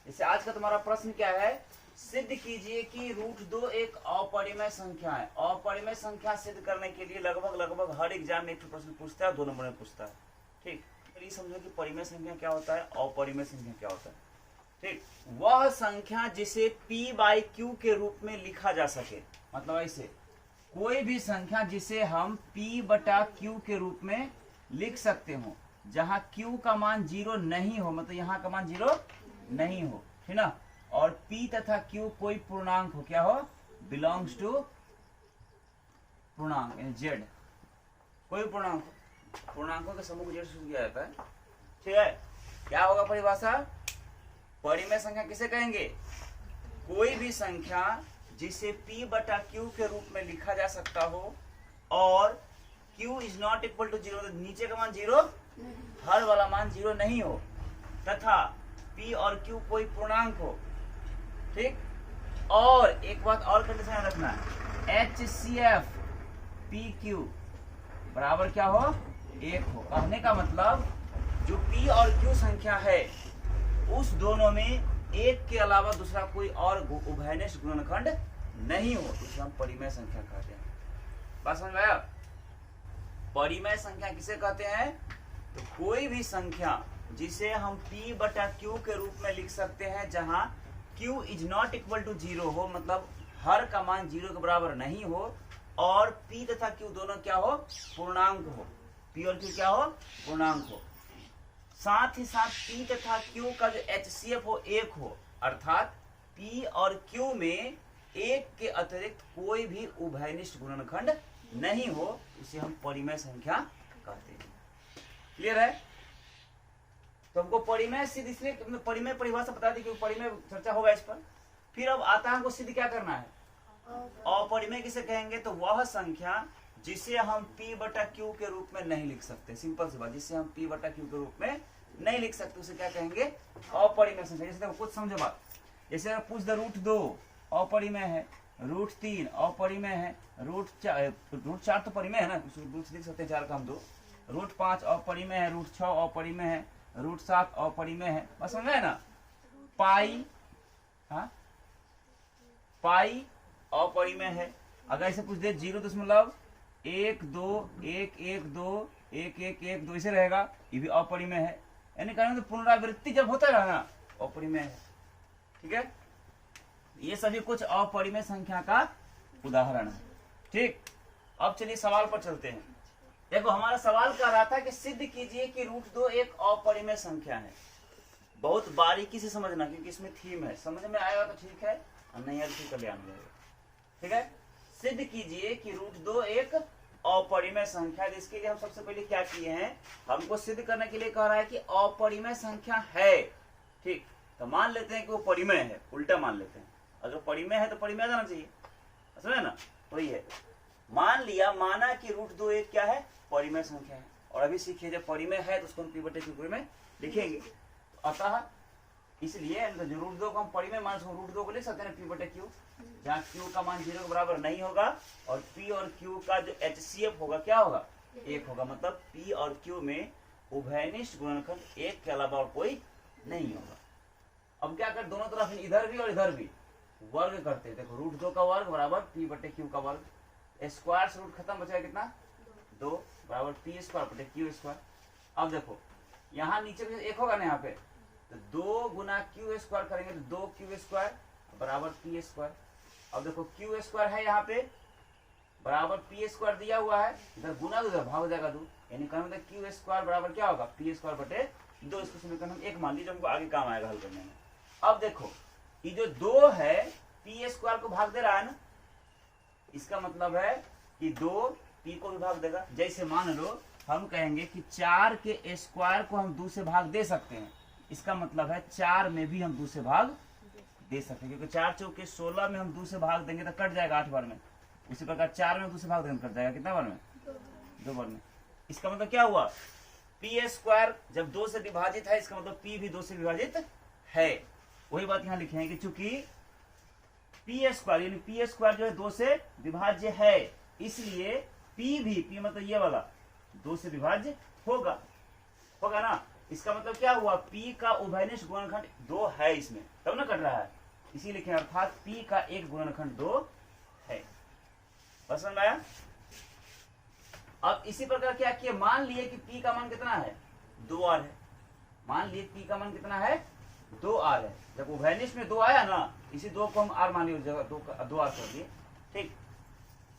जैसे आज का तुम्हारा प्रश्न क्या है, सिद्ध कीजिए कि √2 एक अपरिमेय संख्या है। अपरिमेय संख्या सिद्ध करने के लिए लगभग हर एग्जाम में एक प्रश्न पूछता है, 2 नंबर में पूछता है। ठीक, तो ये समझो कि परिमेय संख्या क्या होता है, अपरिमेय संख्या क्या होता है। ठीक, वह संख्या जिसे p/q के रूप में लिखा जा सके, मतलब ऐसे कोई भी संख्या जिसे हम p/q के रूप में लिख सकते हो, जहां q का मान 0 नहीं हो, मतलब यहाँ का मान 0 नहीं हो, है ना, और p तथा q कोई पूर्णांक हो, क्या हो, बिलोंग्स टू पूर्णांक यानी z, कोई पूर्णांक, पूर्णांकों के समूह को z से शुरू किया जाता है। ठीक है, क्या होगा परिभाषा, परिमेय संख्या किसे कहेंगे, कोई भी संख्या जिसे p/q के रूप में लिखा जा सकता हो और q is not equal to 0, नीचे का मान 0, हर वाला मान 0 नहीं हो, तथा p और q कोई पूर्णांक हो। ठीक, और एक बात और कंडीशन रखना है, HCF PQ बराबर क्या हो, 1 हो। कहने का मतलब जो p और q संख्या है उस दोनों में एक के अलावा दूसरा कोई और उभयनिष्ठ गुणनखंड नहीं हो, तो इसे हम परिमेय संख्या कहते हैं। बात समझ में आया, परिमेय संख्या किसे कहते हैं, तो कोई भी संख्या जिसे हम p/q के रूप में लिख सकते हैं जहां q is not equal to 0 हो, मतलब हर का मान 0 के बराबर नहीं हो, और p तथा q दोनों क्या हो, पूर्णांक हो, p और q क्या हो, पूर्णांक हो, साथ ही साथ p तथा q का जो HCF हो 1 हो, अर्थात p और q में एक के अतिरिक्त कोई भी उभयनिष्ठ गुणनखंड नहीं हो, इसे हम परिमेय संख्या कहते हैं। क्लियर है, तो हमको परिमेय सिद्ध, इसलिए परिमेय परिभाषा बता दी क्योंकि परिमेय चर्चा होगा इस पर। फिर अब आता है हमको सिद्ध क्या करना है, अपरिमेय किसे कहेंगे, तो वह संख्या जिसे हम p/q के रूप में नहीं लिख सकते, सिंपल सी बात, जिसे हम p/q के रूप में नहीं लिख सकते उसे क्या कहेंगे, अपरिमेय संख्या। जैसे देखो कुछ समझो बात, जैसे पूछ दे √2 अपरिमेय है, √3 अपरिमेय है, √4 तो परिमेय है ना, √3 लिख सकते हैं, 4 का हम 2, √5 अपरिमेय है, √6 अपरिमेय है, √7 अपरिमेय है, बस समझ है ना, पाई, हाँ पाई अपरिमेय है। अगर ऐसे पूछ दे 0.121112111 इसे रहेगा, ये भी अपरिमेय है, यानी कहने तो पुनरावृत्ति जब होता है ना, अपरिमेय है। ठीक है, ये सभी कुछ अपरिमेय संख्या का उदाहरण है। ठीक, अब चलिए सवाल पर चलते हैं। देखो हमारा सवाल कह रहा था कि सिद्ध कीजिए कि √2 एक अपरिमेय संख्या है। बहुत बारीकी से समझना क्योंकि इसमें थीम है, समझ में आएगा तो ठीक है, और नहीं आया तो कल्याण हो जाएगा। ठीक है, सिद्ध कीजिए कि √2 एक अपरिमेय संख्या है। इसके लिए हम सबसे पहले क्या किए हैं, हमको सिद्ध करने के लिए कह रहा है कि अपरिमेय संख्या है। ठीक, तो मान लेते हैं कि वो परिमेय है, उल्टा मान लेते हैं, अगर परिमेय है तो परिमेय जाना चाहिए, समझे ना, वही है। मान लिया, माना कि √2 एक क्या है, परिमेय संख्या है, और अभी सीखिए जब परिमेय है तो उसको हम p/q में लिखेंगे। अतः इसलिए √2 को हम परिमेय मान √2 को लिख सकते हैं p/q, जहाँ q का मान 0 के बराबर नहीं होगा, और p और q का जो HCF होगा क्या होगा, 1 होगा, मतलब p और q में उभयनिष्ठ गुणनखंड 1 के अलावा और कोई नहीं होगा। अब क्या कर, दोनों तरफ इधर भी और इधर भी वर्ग करते हैं। देखो √2 का वर्ग बराबर p/q का वर्ग, स्क्वायर से रूट खत्म, बचेगा कितना, 2 बराबर p²/q²। अब देखो यहाँ नीचे में 1 होगा ना, यहाँ पे तो 2 गुना q² करेंगे तो 2q² बराबर p²। अब देखो q² है यहाँ पे बराबर p² दिया हुआ है, इधर गुना 2 भाग हो जाएगा 2, यानी कहना q² बराबर क्या होगा, p²/2। इसको समीकरण हम 1 मान लीजिए, हमको आगे काम आएगा हल करने में। अब देखो ये जो 2 है p² को भाग दे रहा है ना, इसका मतलब है कि 2 p को भी भाग देगा। जैसे मान लो हम कहेंगे कि 4 के स्क्वायर को हम 2 से भाग दे सकते हैं, इसका मतलब है 4 में भी हम 2 से भाग दे सकते हैं, क्योंकि 4 चौके 16 में हम 2 से भाग देंगे तो कट जाएगा 8 बार में, उसी प्रकार 4 में 2 से भाग देंगे कट जाएगा कितना बार में, 2 बार में। इसका मतलब क्या हुआ, p² जब 2 से विभाजित है, इसका मतलब p भी 2 से विभाजित है। वही बात यहाँ लिखे हैं कि चूंकि p² यानी p² जो है 2 से विभाज्य है, इसलिए p भी, p मतलब ये वाला 2 से विभाज्य होगा ना। इसका मतलब क्या हुआ, P का उभयनिष्ठ गुणनखंड 2 है इसमें, तब ना कट रहा है, इसी लिखे अर्थात P का एक गुणनखंड 2 है। पसंद आया। अब इसी प्रकार क्या किया, मान लिए कि P का मान कितना है 2R है, मान लिए P का मान कितना है 2R है। जब उभयनिष्ठ में 2 आया ना, इसी 2 को हम R मान लिए, उस जगह 2R कर दिए, ठीक।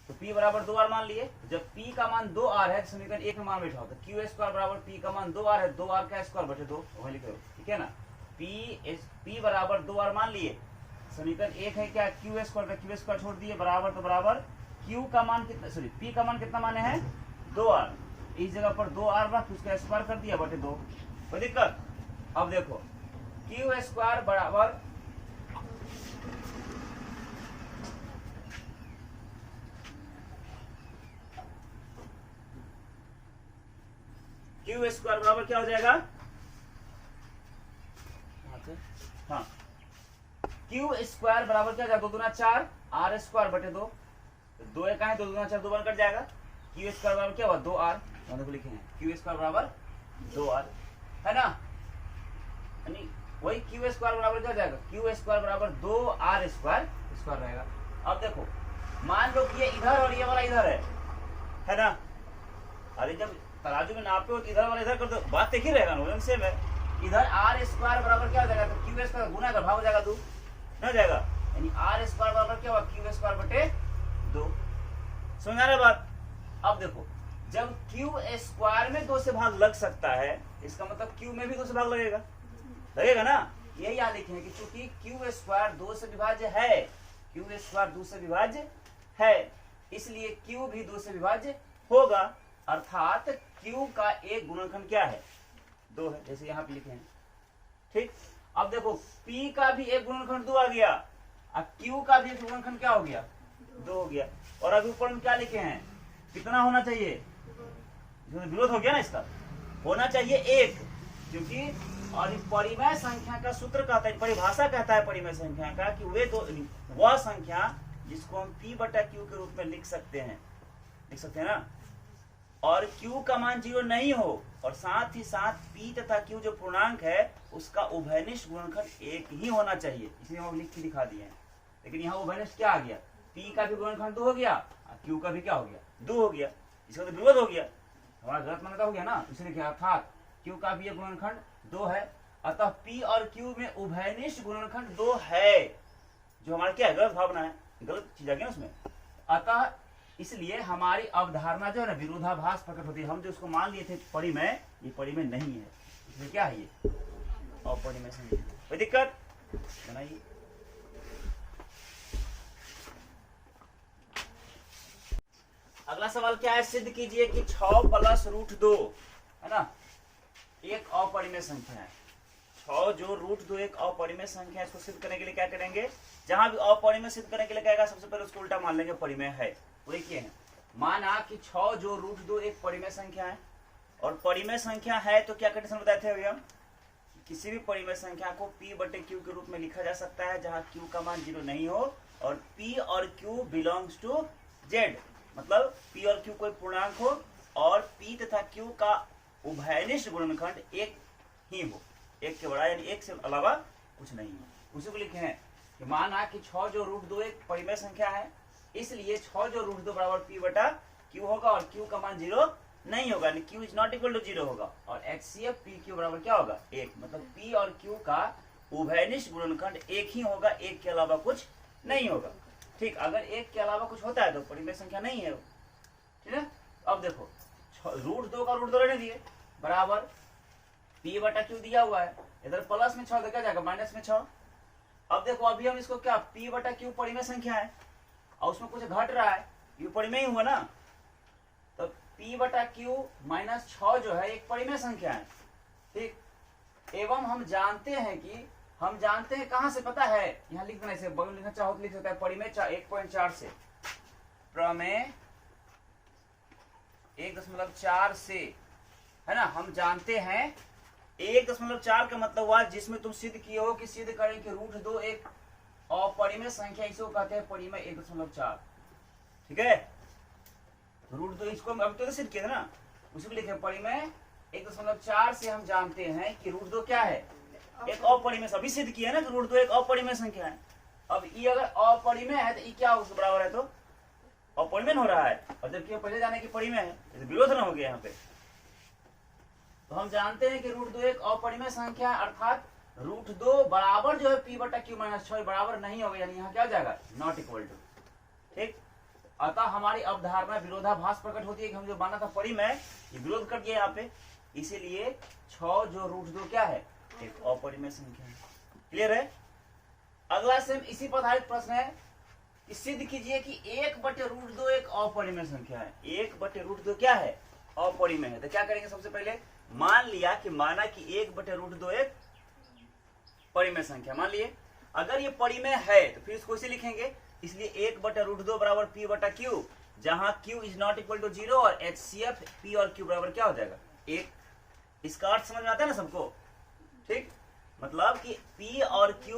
तो P बराबर 2R मान लिए। जब P का मान 2R है, समीकरण 1 में मान बैठा होता है, क्यू स्क्वायर बराबर P का मान 2R है, 2R का स्क्वायर बटे 2, वही लिख रहे हो, ठीक है ना। P बराबर 2R मान लिए, समीकरण 1 है क्या, क्यू स्क्वायर का क्यू स्क्वायर छोड़ दिए, बराबर तो बराबर Q का मान कितना, सॉरी P का मान कितना माने है 2R, इस जगह पर 2R रख उसका स्क्वायर कर दिया बटे 2, कोई दिक्कत। अब देखो क्यू स्क्वायर बराबर क्यू स्क्वायर बराबर क्या हो जाएगा, हाँ क्यू स्क्वायर बराबर क्या हो जाएगा, 2 दूना 4 R स्क्वायर बटे 2, 2 एक है 2 दूना 4 2 बार कट जाएगा। क्यू स्क्वायर बराबर क्या हुआ 2R, देखो लिखे हैं क्यू स्क्वायर बराबर 2R है ना, यानी वही क्यू स्क्वायर बराबर क्या हो जाएगा, क्यू स्क्वायर बराबर 2R स्क्वायर स्क्वायर रहेगा। अब देखो मान लो कि ये इधर और ये वाला इधर है ना, अरे जब तराजू में नापे हो तो इधर वाला इधर कर दो, बात एक ही रहेगा ना, सेम है। इधर R स्क्वायर बराबर क्या हो जाएगा, तो क्यू स्क्वायर गुना कर भाग हो जाएगा 2 ना जाएगा, यानी R स्क्वायर बराबर क्या हुआ क्यू स्क्वायर बटे 2, समझ आ रहा है बात। अब देखो जब क्यू स्क्वायर में 2 से भाग लग सकता है, इसका मतलब क्यू में भी 2 से भाग लगेगा, लगेगा ना, यही यहाँ लिखे हैं कि चूंकि क्यू स्क्वायर 2 से विभाज्य है, क्यू स्क्वायर 2 से विभाज्य है, इसलिए क्यू भी 2 से विभाज्य होगा, अर्थात क्यू का एक गुणनखंड क्या है 2 है, जैसे यहाँ पे लिखे हैं, ठीक। अब देखो P का भी एक गुणनखंड 2 आ गया, अब Q का भी एक गुणनखंड क्या हो गया 2 हो गया, और अभी ऊपर में क्या लिखे हैं, कितना होना चाहिए, विरोध हो गया ना, इसका होना चाहिए 1, क्योंकि और परिमेय संख्या का सूत्र कहता है, परिभाषा कहता है परिमेय संख्या का कि वे तो वह संख्या जिसको हम P बटा Q के रूप में लिख सकते हैं ना, और Q का मान 0 नहीं हो, और साथ ही साथ P तथा Q जो पूर्णांक है उसका उभयनिष्ठ गुणनखंड 1 ही होना चाहिए, इसलिए हम लिख के दिखा दिए हैं। लेकिन यहाँ उभयनिष्ठ क्या आ गया, P का भी गुणनखंड 2 हो गया, Q का भी क्या हो गया 2 हो गया, इसका तो विरोध हो गया, हमारा गलत मान्यता हो गया ना, इसलिए क्या अर्थात Q का भी एक गुणनखंड 2 है, अतः P और Q में उभयनिष्ठ गुणनखंड 2 है, जो हमारा क्या है गलत भावना है, गलत चीज आ गया उसमें। अतः इसलिए हमारी अवधारणा जो है ना विरोधाभास प्रकट होती है, हम जो उसको मान लिए थे परिमेय, ये परिमेय नहीं है, इसलिए क्या है ये अपरिमेय संख्या, कोई दिक्कत बनाइए। अगला सवाल क्या है, सिद्ध कीजिए कि 6 प्लस रूट 2 है ना एक अपरिमेय संख्या है। 6 जो रूट 2 एक अपरिमेय संख्या है, इसको सिद्ध करने के लिए क्या करेंगे, जहां भी अपरिमेय सिद्ध करने के लिए कहेगा सबसे पहले उसको उल्टा मान लेंगे परिमेय है। देखिए है माना कि 6 जो रूट 2 एक परिमेय संख्या है, और परिमेय संख्या है तो क्या कंडीशन बताए थे अभी हम, किसी भी परिमेय संख्या को P बटे Q के रूप में लिखा जा सकता है जहां Q का मान 0 नहीं हो, और P और Q बिलोंग्स टू Z, मतलब P और Q कोई पूर्णांक हो और P तथा Q का उभयनिष्ठ गुणनखंड 1 ही हो, 1 के बड़ा यानी 1 से अलावा कुछ नहीं हो। उसी को लिखे हैं कि माना कि 6 जो रूट 2 एक परिमेय संख्या है, इसलिए 6 जो रूट 2 बराबर P बटा Q होगा, और Q का मान 0 नहीं होगा, यानी Q is not equal to 0 होगा, और HCF PQ बराबर क्या होगा 1, मतलब P और Q का उभयनिष्ठ गुणनखंड 1 ही होगा, 1 के अलावा कुछ नहीं होगा, ठीक। अगर 1 के अलावा कुछ होता है तो परिमेय संख्या नहीं है, ठीक है। अब देखो रूट 2 का रूट 2 रहने दिए, बराबर P बटा Q दिया हुआ है, इधर प्लस में 6 देखा जाएगा माइनस में 6। अब देखो अभी हम इसको क्या P बटा Q परिमेय संख्या है और उसमें कुछ घट रहा है, ये परिमेय ही हुआ ना, तो P बटा Q माइनस 6 जो है एक परिमेय संख्या है, ठीक। एवं हम जानते हैं कहां से पता है, यहाँ लिख देना, इसे बगल लिखना चाहो तो लिख सकता है, परिमेय 1.4 से, प्रमेय 1.4 से, है ना, हम जानते हैं 1.4 का मतलब हुआ जिसमें तुम सिद्ध किए हो कि सिद्ध करें कि रूट 2 एक अपरिमेय संख्या, इसको कहते हैं परिमेय 1.4, ठीक है। रूट 2 इसको हम अब तो सिद्ध किया था ना, उसी को लिखे परिमेय 1.4 से हम जानते हैं कि रूट 2 क्या है, एक अपरिमेय। अभी सिद्ध किया ना कि रूट 2 एक अपरिमेय संख्या है। अब ये अगर अपरिमेय है तो ये क्या उसके बराबर है, तो अपरिमेय हो रहा है, और जबकि पहले जाने की परिमेय है, तो विरोध न हो गया यहाँ पे। तो हम जानते हैं कि रूट 2 एक अपरिमेय संख्या है, अर्थात रूट 2 बराबर जो है पी बटा क्यू माइनस 6 बराबर नहीं होगा, यानी यहाँ क्या हो जाएगा, नॉट इक्वल टू। ठीक, अतः हमारी अवधारणा विरोधाभास प्रकट होती है कि हम जो माना था परिमेय, ये विरोध कर दिया यहाँ पे, इसीलिए 6 जो रूट 2 क्या है, एक अपरिमेय संख्या है। क्लियर है। अगला सेम इसी पर आधारित प्रश्न है कि सिद्ध कीजिए कि 1/√2 एक अपरिमेय संख्या है। 1/√2 क्या है, अपरिमेय है। तो क्या करेंगे, सबसे पहले मान लिया कि माना कि 1/√2 एक परिमेय संख्या मान लिए। अगर ये परिमेय है तो फिर इसको इसे लिखेंगे, इसलिए 1/√2 बराबर पी बटा क्यू, जहां q is not equal to 0 और HCF पी और क्यू बराबर क्या हो जाएगा, 1। इसका अर्थ समझ में आता है ना सबको। ठीक, मतलब कि P और Q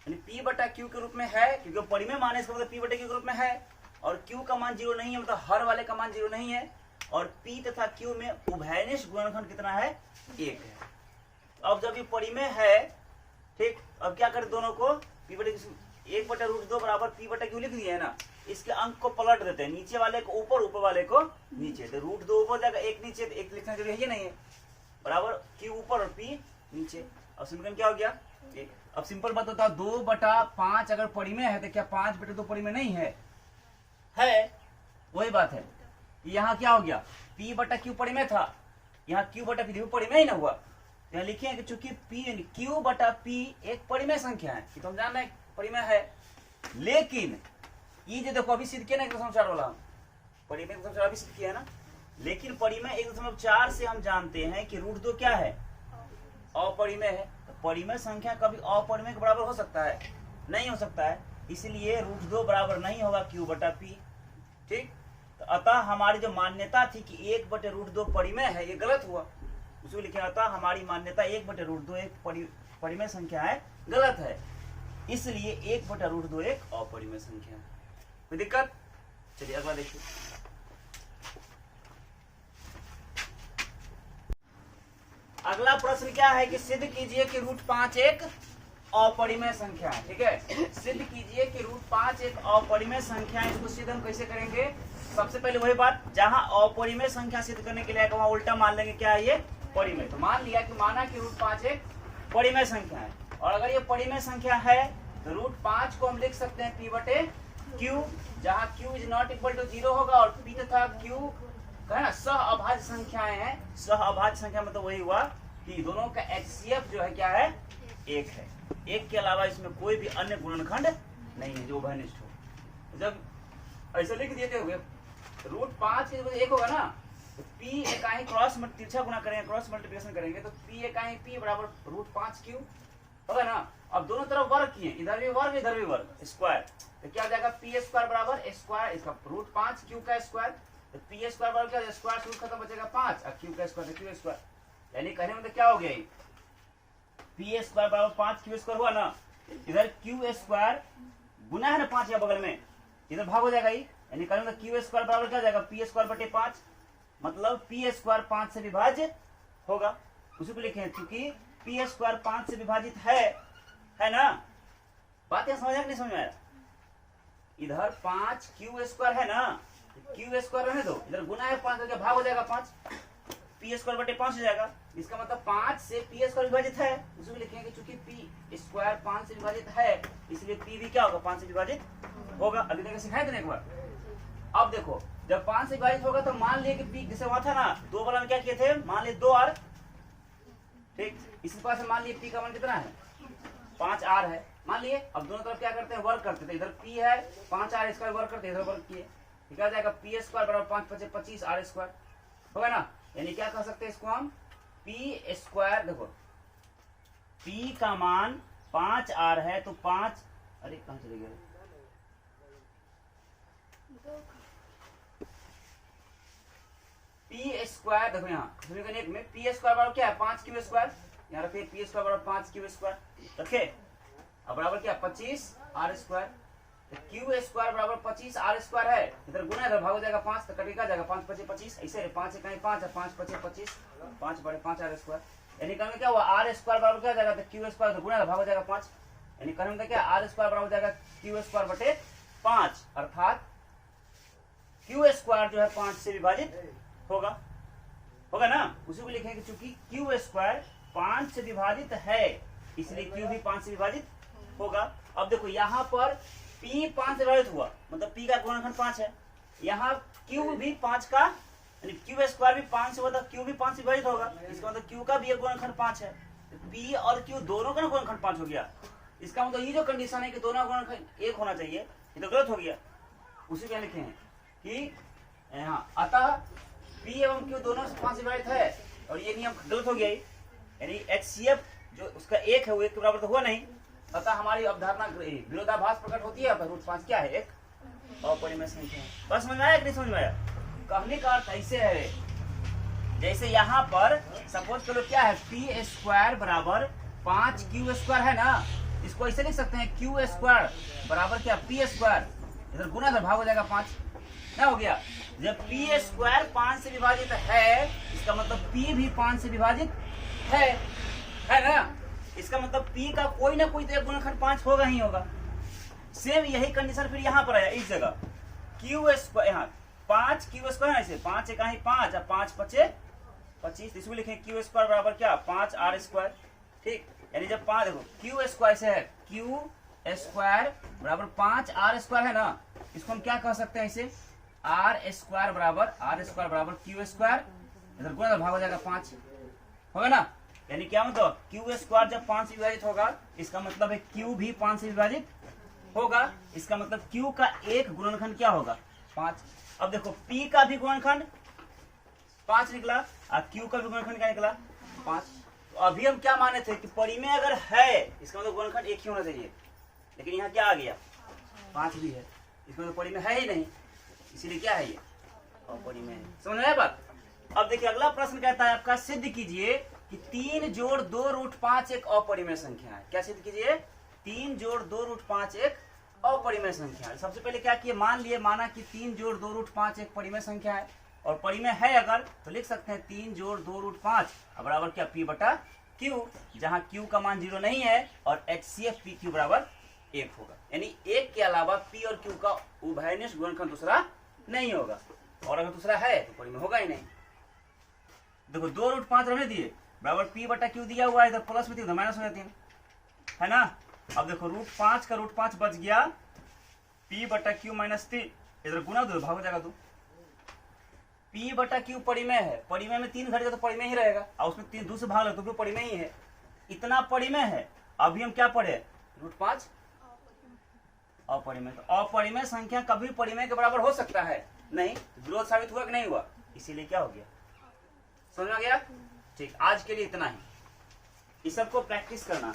यानी P बटा Q के रूप में है, क्योंकि परिमेय मान है, इसका मतलब P बटा Q के रूप में है, और Q का मान 0 नहीं है, मतलब हर वाले का मान 0 नहीं है, और P तथा Q में उभयनिष्ठ गुणनखंड कितना है, 1 है। अब जब ये परिमेय है, ठीक, अब क्या करें, दोनों को P बटा 1/√2 बराबर P बटा Q लिख दिए है ना, इसके अंक को पलट देते हैं, नीचे वाले को ऊपर, ऊपर वाले को नीचे। तो √2 ऊपर जाएगा, 1 नीचे, तो 1 लिखना जरूरी है, ये नहीं है, बराबर Q ऊपर और P नीचे। अब समीकरण क्या हो गया, 1। अब सिंपल बात होता है, 2/5 अगर परिमेय है तो क्या 5/2 परिमेय नहीं है, है। वही बात है, यहाँ क्या हो गया, P बटा Q परिमेय था, यहाँ Q बटा P परिमेय ही ना हुआ। यहाँ लिखे हैं कि चूंकि Q बटा P एक परिमेय संख्या है, तो हम जान रहे हैं परिमेय है, लेकिन ये जो देखो अभी सिद्ध किया ना 1.4 वाला, परिमेय 1.4 अभी सिद्ध किया है ना, लेकिन परिमेय 1.4 से हम जानते हैं कि रूट 2 क्या है, अपरिमेय है। तो परिमेय संख्या कभी अपरिमेय के बराबर हो सकता है, नहीं हो सकता है, इसलिए रूट 2 बराबर नहीं होगा Q बटा P। ठीक, तो अतः हमारी जो मान्यता थी कि 1/√2 परिमेय है, ये गलत हुआ। उसको लिखे, अतः हमारी मान्यता 1/√2 एक परिमेय संख्या है, गलत है, इसलिए 1/√2 एक अपरिमेय संख्या है। कोई दिक्कत? चलिए अगला देखिए। अगला प्रश्न क्या है कि सिद्ध कीजिए कि √5 एक अपरिमेय संख्या है। ठीक है, सिद्ध कीजिए कि √5 एक अपरिमेय संख्या है। इसको सिद्ध हम कैसे करेंगे, सबसे पहले वही बात, जहां अपरिमेय संख्या सिद्ध करने के लिए वहां उल्टा मान लेंगे, क्या है ये, परिमेय। तो मान लिया कि माना कि √5 एक परिमेय संख्या है, और अगर ये परिमेय संख्या है तो √5 को हम लिख सकते हैं P बटे Q, जहां Q is not equal to 0 होगा, और P तथा Q है ना सह अभाज्य संख्याएं हैं। सह अभाज्य संख्या मतलब वही हुआ कि दोनों का HCF जो है क्या है, 1 है। 1 के अलावा इसमें कोई भी अन्य गुणनखंड नहीं है जो उभयनिष्ठ हो। जब ऐसा लिख दिए थे √5 के जगह 1 होगा ना, तो P इकाई क्रॉस तिरछा गुना करेंगे, क्रॉस मल्टीप्लिकेशन करेंगे, तो P इकाई P बराबर √5Q होगा ना। अब दोनों तरफ वर्ग किए, इधर भी वर्ग इधर भी वर्ग, स्क्वायर, तो क्या हो जाएगा, P² बराबर स्क्वायर इसका √5Q का स्क्वायर, तो P² बराबर क्या, स्क्वायर रूट खत्म बचेगा 5, और Q का स्क्वायर Q², यानी कहने मतलब क्या हो गया, P² बराबर 5Q² हुआ ना, इधर Q² गुना है ना 5 या बगल में, इधर भाग हो जाएगा, यानी कहने मतलब Q² बराबर क्या हो जाएगा, P² बटे 5, मतलब P² 5 से विभाज्य होगा। उसी को लिखे, क्योंकि P² 5 से विभाजित है ना। बात यह समझ आया कि नहीं समझ में आया, इधर 5Q² है ना, Q² रहने दो, इधर गुना है 5 करके भाग हो जाएगा 5, P² बटे 5 हो जाएगा। इसका मतलब 5 से P² विभाजित है, उसी को लिखेंगे चूंकि P² 5 से विभाजित है, इसलिए P भी क्या होगा, 5 से विभाजित होगा। अभी देखिए सिखाए थे एक बार। अब देखो जब 5 से विभाजित होगा तो मान लिए कि P जैसे वहां था ना 2 वाला में क्या किए थे, मान लिए 2R, ठीक, इसी प्रकार से मान लिए P का मान कितना है, 5R है, मान लिए। अब दोनों तरफ क्या करते हैं, वर्ग करते थे, इधर P है 5R इसका वर्ग करते, इधर वर्ग किए, ठीक है, जाएगा P² बराबर 5 × 25 R² होगा ना। यानी क्या कह सकते हैं इसको हम, P², देखो P का मान 5R है, तो 5, अरे कहां चले गए, P² देखो यहाँ समीकरण 1 में P² बराबर क्या है, 5Q², यहाँ रखिए P² बराबर 5Q² रखे, अब बराबर क्या 25R², तो क्यू स्क्वायर बराबर 25 आर स्क्वायर है, इधर गुना इधर भाग हो जाएगा 5, तो कटेगा जाएगा 5 5 25, ऐसे 5 कहीं 5 है, 5 5 25, 5 बड़े 5 आर स्क्वायर, यानी करने क्या हुआ आर स्क्वायर बराबर क्या हो जाएगा, तो क्यू स्क्वायर तो गुना भाग हो जाएगा 5, यानी करने का क्या आर स्क्वायर बराबर हो जाएगा क्यू स्क्वायर बटे 5, अर्थात क्यू स्क्वायर जो है 5 से विभाजित होगा ना, उसी को लिखेंगे चूंकि क्यू स्क्वायर 5 से विभाजित है इसलिए क्यू भी 5 से विभाजित होगा। अब देखो यहाँ पर P 5 से विभाजित हुआ, मतलब P का गुणनखंड 5 है, यहाँ Q भी 5 का, यानी क्यू स्क्वायर भी 5 से होता, Q भी 5 से विभाजित होगा, इसका मतलब Q का भी एक गुणनखंड 5 है, तो P और Q दोनों का गुणनखंड 5 हो गया। इसका मतलब ये जो कंडीशन है कि दोनों गुणनखंड 1 होना चाहिए, ये तो गलत हो गया। उसी में लिखे हैं कि यहाँ अतः P एवं Q दोनों से 5 से विभाजित है, और ये नियम गलत हो गया, यानी HCF जो उसका 1 है वो 1 के बराबर तो हुआ नहीं, अतः हमारी अवधारणा विरोधाभास प्रकट होती है। रूट 5 क्या है, एक अपरिमेय संख्या है। बस समझ में आया कि नहीं समझ में आया? कहने का अर्थ ऐसे है, जैसे यहाँ पर सपोज करो क्या है, पी स्क्वायर बराबर 5 क्यू स्क्वायर है ना, इसको ऐसे लिख सकते हैं क्यू स्क्वायर बराबर क्या पी स्क्वायर, इधर गुना इधर भाग हो जाएगा 5, क्या हो गया। जब पी स्क्वायर 5 से विभाजित है, इसका मतलब पी भी 5 से विभाजित है ना, इसका मतलब P का कोई ना कोई तो एक गुणनखंड 5 होगा ही होगा। सेम यही कंडीशन फिर यहाँ पर आया, इस जगह क्यू स्क्वायर, यहाँ 5 क्यू स्क्वायर है, ऐसे 5 एक 5 और 5 5 25, इसमें लिखें क्यू स्क्वायर बराबर क्या 5 आर स्क्वायर, ठीक, यानी जब 5 देखो क्यू स्क्वायर से है, क्यू स्क्वायर बराबर 5 आर स्क्वायर है ना, इसको हम क्या कह सकते हैं, इसे आर स्क्वायर बराबर क्यू स्क्वायर, इधर गुणा भाग हो जाएगा 5, होगा ना, यानी क्या मतलब क्यू स्क्वायर जब 5 से विभाजित होगा, इसका मतलब है क्यू भी 5 से विभाजित होगा, इसका मतलब क्यू का एक गुणनखंड क्या होगा 5। अब देखो P का भी गुणनखंड 5 निकला और क्यू का भी गुणनखंड क्या निकला 5। तो अभी हम क्या माने थे कि परिमेय अगर है इसका मतलब गुणनखंड एक ही होना चाहिए, लेकिन यहाँ क्या आ गया 5 भी है, इसका मतलब परिमेय है ही नहीं, इसीलिए क्या है ये अपरिमेय है। समझ में आया बात? अब देखिए अगला प्रश्न कहता है आपका, सिद्ध कीजिए कि 3 जोड़ 2 रूट 5 एक अपरिमेय संख्या है। क्या सिद्ध कीजिए? 3 जोड़ 2 रूट 5 एक अपरिमेय संख्या है। सबसे पहले क्या किए, माना कि 3 जोड़ 2 रूट 5 एक परिमेय संख्या है, और परिमेय है अगर तो लिख सकते हैं 3 जोड़ 2 रूट 5 बराबर क्या P बटा Q, जहां Q का मान 0 नहीं है और HCF PQ बराबर 1 होगा, यानी 1 के अलावा P और Q का उभयनिष्ठ गुणनखंड दूसरा नहीं होगा, और अगर दूसरा है तो परिमेय होगा ही नहीं। देखो 2 रूट 5 रहने दिए बराबर P बटा Q दिया हुआ है, इधर प्लस में 3 माइनस में 3 है ना। अब देखो रूट 5 का रूट 5 बच गया, P बटा Q माइनस 3, इधर गुना दो भाग हो जाएगा 2। P बटा Q परिमेय है, परिमेय में 3 घटेगा तो परिमेय ही रहेगा, और उसमें 3 2 से भाग लगे तो भी परिमेय ही है, इतना परिमेय है। अभी हम क्या पढ़े, रूट 5 अपरिमेय। तो अपरिमेय संख्या कभी परिमेय के बराबर हो सकता है नहीं, विरोध साबित हुआ कि नहीं हुआ, इसीलिए क्या हो गया, समझ में आ गया। ठीक, आज के लिए इतना ही, इस सबको प्रैक्टिस करना।